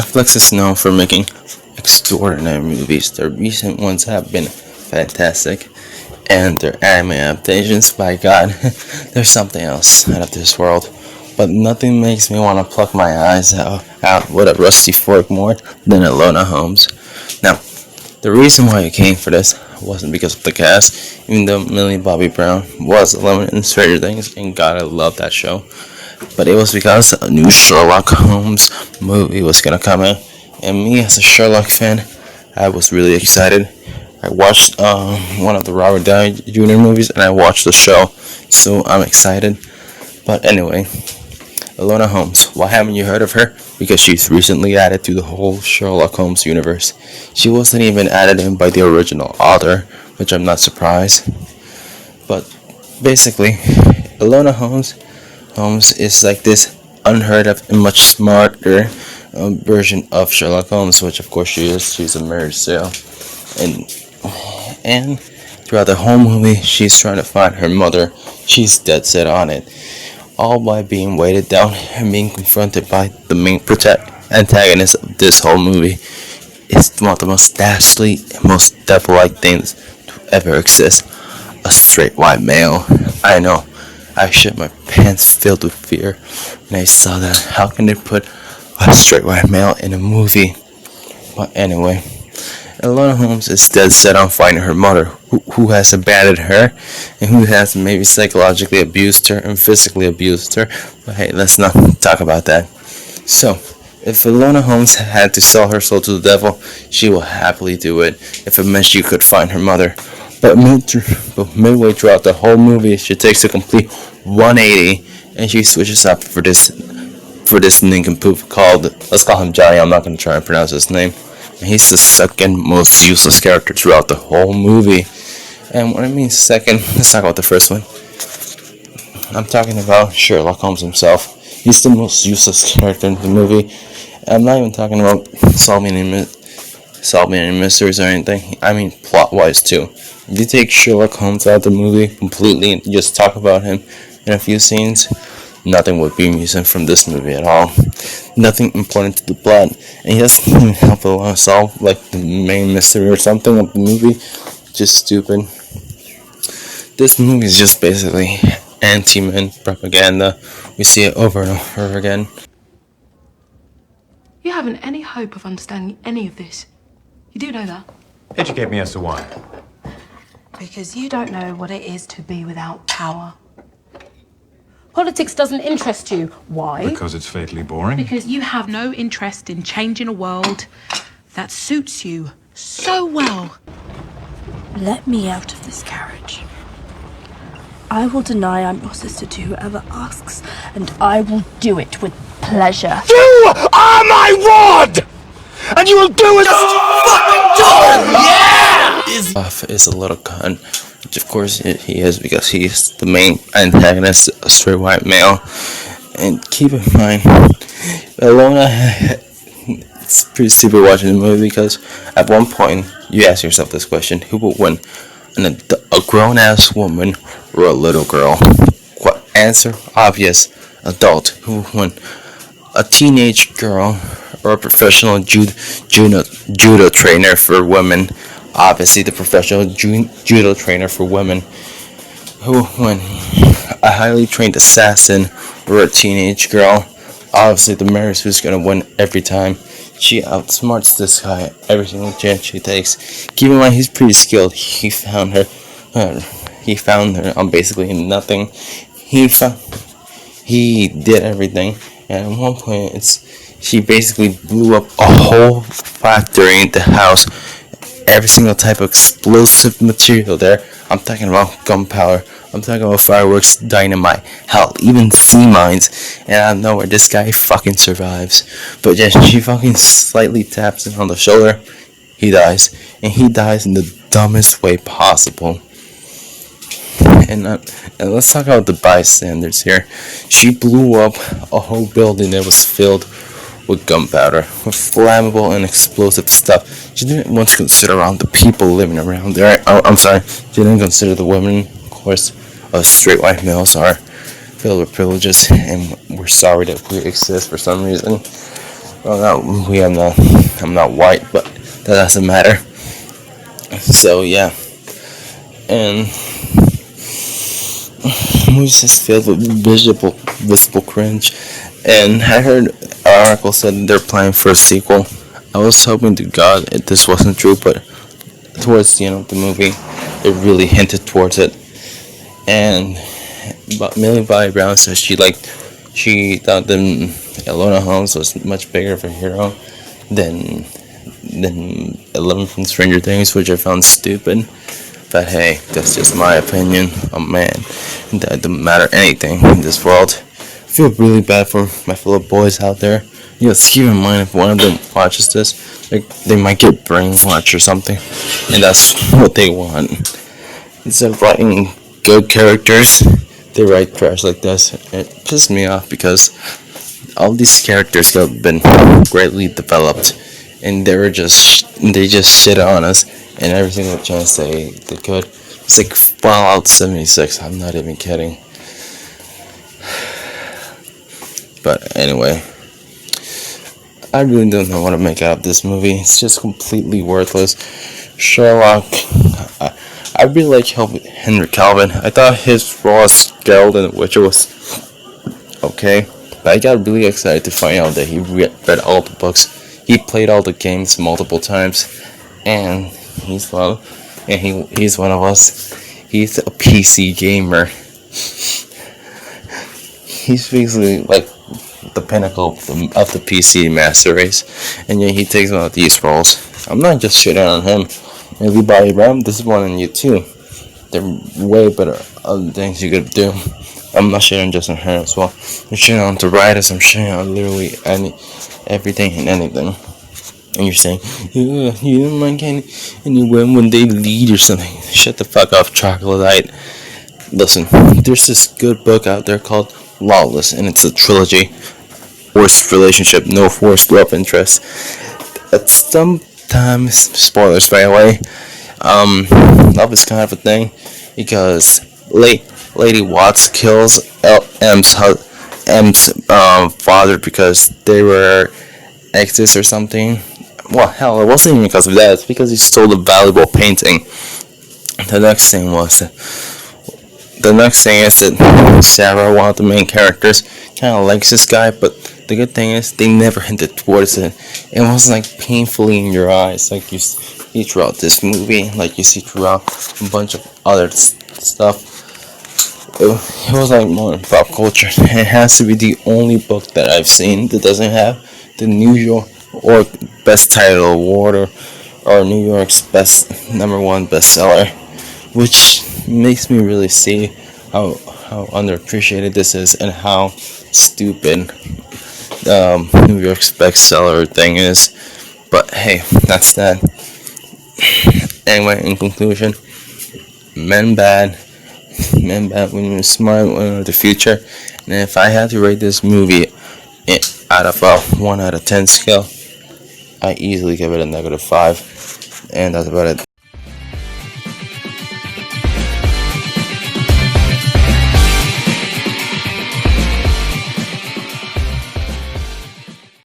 Netflix is known for making extraordinary movies. Their recent ones have been fantastic, and their anime adaptations, by God, there's something else out of this world. But nothing makes me want to pluck my eyes out with a rusty fork more than elona Holmes. Now, the reason why I came for this wasn't because of the cast, even though Millie Bobby Brown was Elona in Stranger Things, and God, I love that show. But it was because a new Sherlock Holmes movie was gonna come out, and me as a Sherlock fan, I was really excited. I watched one of the Robert Downey Jr. movies, and I watched the show, so I'm excited. But anyway, Elona Holmes. Why haven't you heard of her? Because she's recently added to the whole Sherlock Holmes universe. She wasn't even added in by the original author, which I'm not surprised. But basically, Elona Holmes is like this unheard of and much smarter version of Sherlock Holmes, which of course she is. She's a marriage sale, and throughout the whole movie, she's trying to find her mother. She's dead set on it, all by being weighted down and being confronted by the main antagonist of this whole movie. It's one of the most dastardly, most devil-like things to ever exist. A straight white male. I know. I shit my pants filled with fear when I saw that. How can they put a straight white male in a movie? But anyway, Elona Holmes is dead set on finding her mother, who has abandoned her, and who has maybe psychologically abused her and physically abused her. But hey, let's not talk about that. So, if Elona Holmes had to sell her soul to the devil, she will happily do it if it meant she could find her mother. But midway throughout the whole movie, she takes a complete 180, and she switches up for this nincompoop called, let's call him Johnny. I'm not going to try and pronounce his name. And he's the second most useless character throughout the whole movie. And when I mean second, let's talk about the first one. I'm talking about Sherlock Holmes himself. He's the most useless character in the movie. I'm not even talking about solving any mysteries or anything. I mean plot-wise too. If you take Sherlock Holmes out of the movie completely and just talk about him in a few scenes, nothing would be missing from this movie at all. Nothing important to the plot, and he doesn't even help a solve like the main mystery or something of the movie. Just stupid. This movie is just basically anti-men propaganda. We see it over and over again. You haven't any hope of understanding any of this. You do know that? Educate me as to why. Because you don't know what it is to be without power. Politics doesn't interest you. Why? Because it's fatally boring. Because you have no interest in changing a world that suits you so well. Let me out of this carriage. I will deny I'm your sister to whoever asks, and I will do it with pleasure. You are my ward! And you will do it! Just fucking do it! Yeah! Buff is a little cunt, which of course he is because he's the main antagonist, a straight white male. And keep in mind, Elona, it's pretty stupid watching the movie because at one point you ask yourself this question: who would win, a grown-ass woman or a little girl? What answer? Obvious. Adult. Who would win, a teenage girl or a professional judo trainer for women? Obviously, the professional judo trainer for women. Who would win, a highly trained assassin or a teenage girl? Obviously, the Maris who's gonna win every time. She outsmarts this guy every single chance she takes. Keep in mind, he's pretty skilled. He found her on basically nothing. He did everything, and at one point, she basically blew up a whole factory in the house. Every single type of explosive material there. I'm talking about gunpowder. I'm talking about fireworks, dynamite, hell, even sea mines. And I don't know where this guy fucking survives. But yeah, she fucking slightly taps him on the shoulder. He dies. And he dies in the dumbest way possible. And let's talk about the bystanders here. She blew up a whole building that was filled with gunpowder, with flammable and explosive stuff. She didn't once consider around the people living around there. I'm sorry, she didn't consider the women. Of course, us straight white males are filled with privileges, and we're sorry that we exist for some reason. Well, not we. I'm not. I'm not white, but that doesn't matter. So yeah, and movies just filled with visible cringe. And I heard an article said they're planning for a sequel. I was hoping to God this wasn't true, but towards the end of the movie, it really hinted towards it. And but Millie Bobby Brown says she thought that Elona Holmes was much bigger of a hero than 11 from Stranger Things, which I found stupid. But hey, that's just my opinion. Oh man, that doesn't matter anything in this world. I feel really bad for my fellow boys out there. Just keep in mind if one of them watches this, like, they might get brainwashed or something, and that's what they want. Instead of writing good characters, they write trash like this. It pisses me off because all these characters have been greatly developed, and they just shit on us, and every single chance they could. It's like Fallout 76. I'm not even kidding. But anyway, I really don't know what to make out of this movie. It's just completely worthless. Sherlock, I really like Henry Calvin. I thought his role as Geralt in The Witcher was okay, but I got really excited to find out that he read all the books. He played all the games multiple times, and he's one of us. He's a PC gamer. He's basically like the pinnacle of the PC master race, and yet he takes one of these roles. I'm not just shitting on him. Everybody around, this is one on you too. There are way better other things you could do. I'm not shitting just on her as well. I'm shitting on the writers. I'm shitting on literally everything and anything. And you're saying, you don't mind anywhere when they lead or something. Shut the fuck off, Chocolatite. Listen, there's this good book out there called Lawless, and it's a trilogy. Worst relationship, no forced love interest. At sometimes, spoilers by the way, love is kind of a thing, because Lady Watts kills M's father because they were exes or something. Well, hell, it wasn't even because of that. It's because he stole a valuable painting. The next thing is that Sarah, one of the main characters, kind of likes this guy, but the good thing is they never hinted towards it. It wasn't like painfully in your eyes like you see throughout this movie, like you see throughout a bunch of other stuff. It was like more in pop culture. It has to be the only book that I've seen that doesn't have the New York or Best Title Award or New York's best #1 bestseller, which makes me really see how underappreciated this is and how stupid New York's bestseller thing is. But hey, that's that. Anyway, in conclusion, men bad when you're smart, when the future. And if I had to rate this movie out of a 1 out of 10 scale, I easily give it a -5, and that's about it.